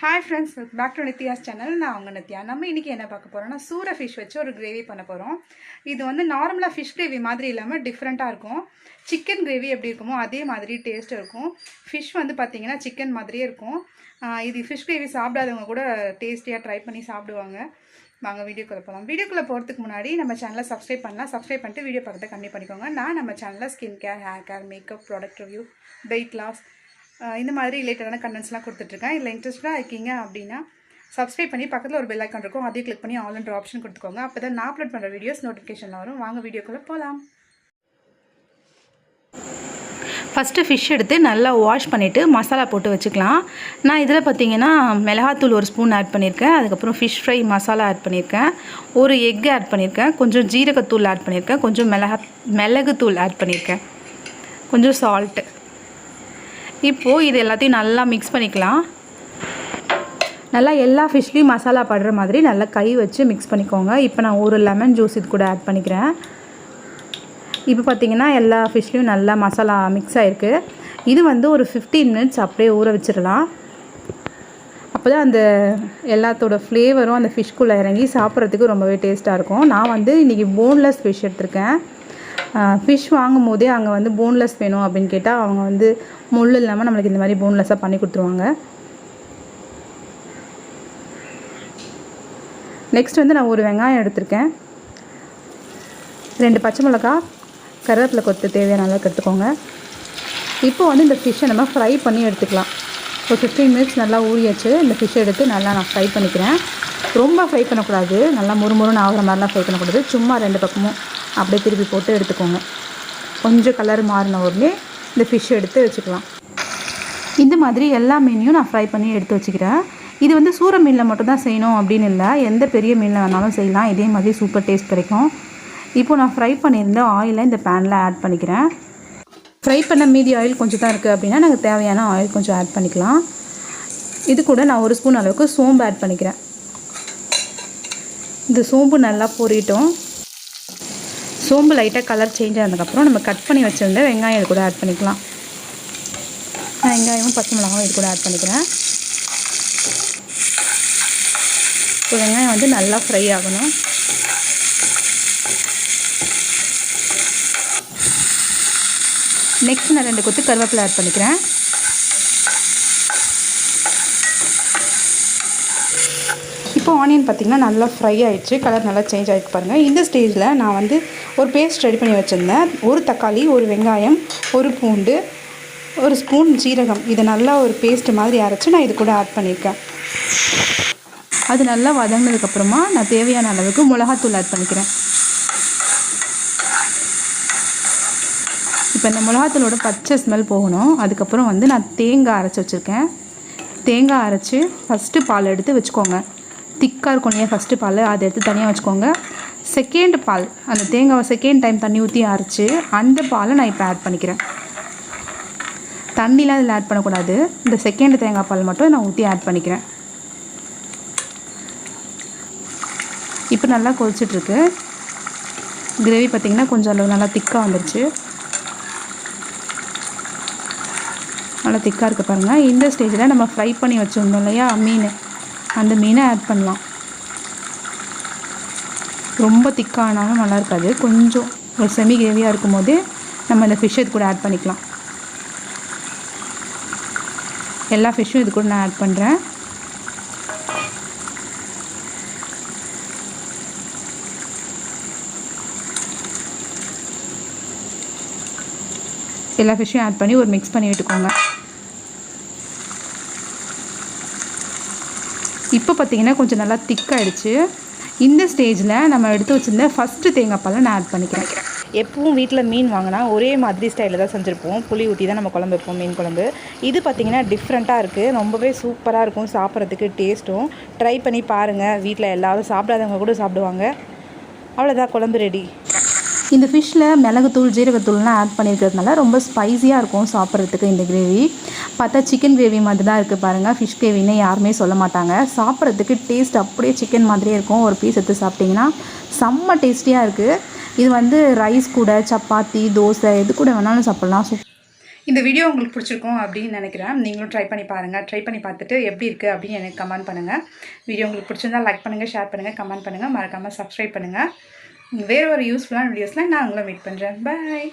Hi friends, back to Nithya's channel. நான் உங்கள் நித்யா. நம்ம இன்றைக்கி என்ன பார்க்க போகிறோம்னா, சூர ஃபிஷ் வச்சு ஒரு கிரேவி பண்ண போகிறோம். இது வந்து நார்மலாக ஃபிஷ் கிரேவி மாதிரி இல்லாமல் டிஃப்ரெண்ட்டாக இருக்கும். சிக்கன் கிரேவி எப்படி இருக்குமோ அதே மாதிரி டேஸ்ட் இருக்கும். ஃபிஷ் வந்து பார்த்திங்கன்னா சிக்கன் மாதிரியே இருக்கும். இது ஃபிஷ் கிரேவி சாப்பிடாதவங்க கூட டேஸ்டியாக ட்ரை பண்ணி சாப்பிடுவாங்க. வாங்க வீடியோக்குள்ளே போகலாம். வீடியோக்குள்ளே போகிறதுக்கு முன்னாடி நம்ம சேனலை சப்ஸ்கிரைப் பண்ணலாம். சப்ஸ்கிரைப் பண்ணிட்டு வீடியோ பக்கத்தை கண்டிப்பாக பண்ணிக்கோங்க. நான் நம்ம சேனலில் skin care, hair care, makeup, product review, weight loss இந்த மாதிரி ரிலேட்டடான கண்டென்ட்ஸ்லாம் கொடுத்துட்ருக்கேன். இல்லை இன்ட்ரெஸ்ட்டாக இருக்கீங்க அப்படின்னா சப்ஸ்கிரைப் பண்ணி பக்கத்தில் ஒரு பெல் ஐக்கான் இருக்கும், அதையும் கிளிக் பண்ணி ஆல்ன்ற ஆப்ஷன் கொடுத்துக்கோங்க. அப்போ தான் நான் அப்லோட் பண்ணுற வீடியோஸ் நோட்டிஃபிகேஷனில் வரும். வாங்க வீடியோக்குள்ளே போகலாம். ஃபஸ்ட்டு ஃபிஷ் எடுத்து நல்லா வாஷ் பண்ணிவிட்டு மசாலா போட்டு வச்சுக்கலாம். நான் இதில் பார்த்திங்கன்னா மிளகாத்தூள் ஒரு ஸ்பூன் ஆட் பண்ணியிருக்கேன். அதுக்கப்புறம் ஃபிஷ் ஃப்ரை மசாலா ஆட் பண்ணியிருக்கேன். ஒரு எக் ஆட் பண்ணியிருக்கேன். கொஞ்சம் ஜீரகத்தூள் ஆட் பண்ணியிருக்கேன். கொஞ்சம் மிளகுத்தூள் ஆட் பண்ணியிருக்கேன். கொஞ்சம் சால்ட்டு. இப்போது இது எல்லாத்தையும் நல்லா மிக்ஸ் பண்ணிக்கலாம். நல்லா எல்லா ஃபிஷ்லேயும் மசாலா படுற மாதிரி நல்லா கை வச்சு மிக்ஸ் பண்ணிக்கோங்க. இப்போ நான் ஒரு லெமன் ஜூஸ் இது கூட ஆட் பண்ணிக்கிறேன். இப்போ பார்த்திங்கன்னா எல்லா ஃபிஷ்லேயும் நல்லா மசாலா மிக்ஸ் ஆகிருக்கு. இது வந்து ஒரு 15 மினிட்ஸ் அப்படியே ஊற வச்சிடலாம். அப்போ தான் அந்த எல்லாத்தோட ஃப்ளேவரும் அந்த ஃபிஷ்குள்ளே இறங்கி சாப்பிட்றதுக்கு ரொம்பவே டேஸ்ட்டாக இருக்கும். நான் வந்து இன்றைக்கி போன்லெஸ் ஃபிஷ் எடுத்திருக்கேன். ஃபிஷ் வாங்கும் போதே அங்கே வந்து போன்லெஸ் வேணும் அப்படின்னு கேட்டால் அவங்க வந்து முள் இல்லாமல் நம்மளுக்கு இந்த மாதிரி போன்லெஸ்ஸாக பண்ணி கொடுத்துருவாங்க. நெக்ஸ்ட் வந்து நான் ஒரு வெங்காயம் எடுத்திருக்கேன். 2 பச்சை மிளகா, கருவேப்பிலை கொத்து தேவையான அளவுக்கு எடுத்துக்கோங்க. இப்போ வந்து இந்த ஃபிஷ்ஷை நம்ம ஃப்ரை பண்ணி எடுத்துக்கலாம். ஒரு 15 மினிட்ஸ் நல்லா ஊறியாச்சு. இந்த ஃபிஷ்ஷை எடுத்து நல்லா நான் ஃப்ரை பண்ணிக்கிறேன். ரொம்ப ஃப்ரை பண்ணக்கூடாது, நல்லா முறுமுறுன்னு ஆகிற மாதிரிலாம் ஃப்ரை பண்ணக்கூடாது. சும்மா 2 பக்கமும் அப்படியே திருப்பி போட்டு எடுத்துக்கோங்க. கொஞ்சம் கலர் மாறின உடனே இந்த ஃபிஷ் எடுத்து வச்சுக்கலாம். இந்த மாதிரி எல்லா மீனையும் நான் ஃப்ரை பண்ணி எடுத்து வச்சுக்கிறேன். இது வந்து சூர மீனில் மட்டும்தான் செய்யணும் அப்படின்னு இல்லை, எந்த பெரிய மீனில் வேணாலும் செய்யலாம். இதே மாதிரி சூப்பர் டேஸ்ட் கிடைக்கும். இப்போது நான் ஃப்ரை பண்ணியிருந்த ஆயிலை இந்த பேனில் ஆட் பண்ணிக்கிறேன். ஃப்ரை பண்ண மீதி ஆயில் கொஞ்சம் தான் இருக்குது அப்படின்னா நாங்கள் தேவையான ஆயில் கொஞ்சம் ஆட் பண்ணிக்கலாம். இது கூட நான் 1 ஸ்பூன் அளவுக்கு சோம்பு ஆட் பண்ணிக்கிறேன். இந்த சோம்பு நல்லா பொரியட்டும். சோம்பு லைட்டாக கலர் சேஞ்ச் ஆனதுக்கப்புறம் நம்ம கட் பண்ணி வச்சுருந்த வெங்காயம் இது கூட ஆட் பண்ணிக்கலாம். நான் வெங்காயமும் பச்சை மிளகாயும் இது கூட ஆட் பண்ணிக்கிறேன். இப்போ வெங்காயம் வந்து நல்லா ஃப்ரை ஆகணும். நெக்ஸ்ட் நான் 2 கொத்து கருவேப்பிலை ஆட் பண்ணிக்கிறேன். இப்போ ஆனியன் பார்த்திங்கன்னா நல்லா ஃப்ரை ஆகிடுச்சு, கலர் நல்லா சேஞ்ச் ஆகிருக்கு பாருங்கள். இந்த ஸ்டேஜில் நான் வந்து ஒரு பேஸ்ட் ரெடி பண்ணி வச்சுருந்தேன். 1 தக்காளி, 1 வெங்காயம், 1 பூண்டு, 1 ஸ்பூன் ஜீரகம், இதை நல்லா ஒரு பேஸ்ட் மாதிரி அரைச்சி நான் இது கூட ஆட் பண்ணியிருக்கேன். அது நல்லா வதங்கினதுக்கப்புறமா நான் தேவையான அளவுக்கு மிளகாத்தூள் ஆட் பண்ணிக்கிறேன். இப்போ இந்த மிளகாத்தூளோட பச்சை ஸ்மெல் போகணும். அதுக்கப்புறம் வந்து நான் தேங்காய் அரைச்சி வச்சுருக்கேன். தேங்காய் அரைச்சி ஃபஸ்ட்டு பால் எடுத்து வச்சுக்கோங்க. திக்காக இருக்கும் இல்லையா ஃபஸ்ட்டு பால், அதை எடுத்து தனியாக வச்சுக்கோங்க. செகண்ட் பால், அந்த தேங்காவை செகண்ட் டைம் தண்ணி ஊற்றி அரைச்சி அந்த பாலை நான் இப்போ ஆட் பண்ணிக்கிறேன். தண்ணிலாம் இதில் ஆட் பண்ணக்கூடாது. இந்த செகண்ட் தேங்காய் பால் மட்டும் நான் ஊற்றி ஆட் பண்ணிக்கிறேன். இப்போ நல்லா கொதிச்சிட்ருக்கு. கிரேவி பார்த்திங்கன்னா கொஞ்சம் அளவு நல்லா திக்காக வந்துடுச்சு. நல்லா திக்காக இருக்க பாருங்கள். இந்த ஸ்டேஜில் நம்ம ஃப்ரை பண்ணி வச்சுருந்தோம் இல்லையா மீன், அந்த மீனை ஆட் பண்ணலாம். ரொம்ப திக்கானாலும் நல்லா இருக்காது. கொஞ்சம் ஒரு செமி கிரேவியாக இருக்கும் போதே நம்ம இந்த ஃபிஷ்ஷை இது கூட ஆட் பண்ணிக்கலாம். எல்லா ஃபிஷ்ஷும் இது கூட நான் ஆட் பண்ணுறேன். எல்லா ஃபிஷ்ஷையும் ஆட் பண்ணி ஒரு மிக்ஸ் பண்ணி விட்டுக்கோங்க. இப்போ பார்த்திங்கன்னா கொஞ்சம் நல்லா திக்காகிடுச்சு. இந்த ஸ்டேஜில் நம்ம எடுத்து வச்சுருந்த ஃபஸ்ட்டு தேங்காய் பாலை நான் ஆட் பண்ணிக்கிறேன். எப்பவும் வீட்டில் மீன் வாங்கினா ஒரே மாதிரி ஸ்டைலில் தான் செஞ்சுருப்போம். புளி ஊற்றி தான் நம்ம குழம்பு வைப்போம், மீன் குழம்பு. இது பார்த்திங்கன்னா டிஃப்ரெண்ட்டாக இருக்குது, ரொம்பவே சூப்பராக இருக்கும் சாப்பிட்றதுக்கு, டேஸ்ட்டும். ட்ரை பண்ணி பாருங்கள். வீட்டில் எல்லோரும் சாப்பிடாதவங்க கூட சாப்பிடுவாங்க. அவ்வளோதான், குழம்பு ரெடி. இந்த ஃபிஷ்ஷில் மிளகுத்தூள், ஜீரகத்தூள்லாம் ஆட் பண்ணியிருக்கிறதுனால ரொம்ப ஸ்பைஸியாக இருக்கும் சாப்பிட்றதுக்கு. இந்த கிரேவி பார்த்தா சிக்கன் கிரேவி மாதிரி தான் இருக்குது பாருங்கள். ஃபிஷ் கிரேவின்னு யாருமே சொல்ல மாட்டாங்க. சாப்பிட்றதுக்கு டேஸ்ட் அப்படியே சிக்கன் மாதிரியே இருக்கும். ஒரு பீஸ் எடுத்து சாப்பிட்டிங்கன்னா செம்ம டேஸ்டியாக இருக்குது. இது வந்து ரைஸ் கூட, சப்பாத்தி, தோசை எது கூட வேணாலும் சாப்பிட்லாம். இந்த வீடியோ உங்களுக்கு பிடிச்சிருக்கும் அப்படின்னு நினைக்கிறேன். நீங்களும் ட்ரை பண்ணி பாருங்கள். ட்ரை பண்ணி பார்த்துட்டு எப்படி இருக்குது அப்படின்னு எனக்கு கமெண்ட் பண்ணுங்கள். வீடியோ உங்களுக்கு பிடிச்சிருந்தால் லைக் பண்ணுங்கள், ஷேர் பண்ணுங்கள், கமெண்ட் பண்ணுங்கள், மறக்காமல் சப்ஸ்கிரைப் பண்ணுங்கள். வேறு ஒரு யூஸ்ஃபுல்லான வீடியோஸில் நான் உங்களை மீட் பண்ணுறேன். பாய்.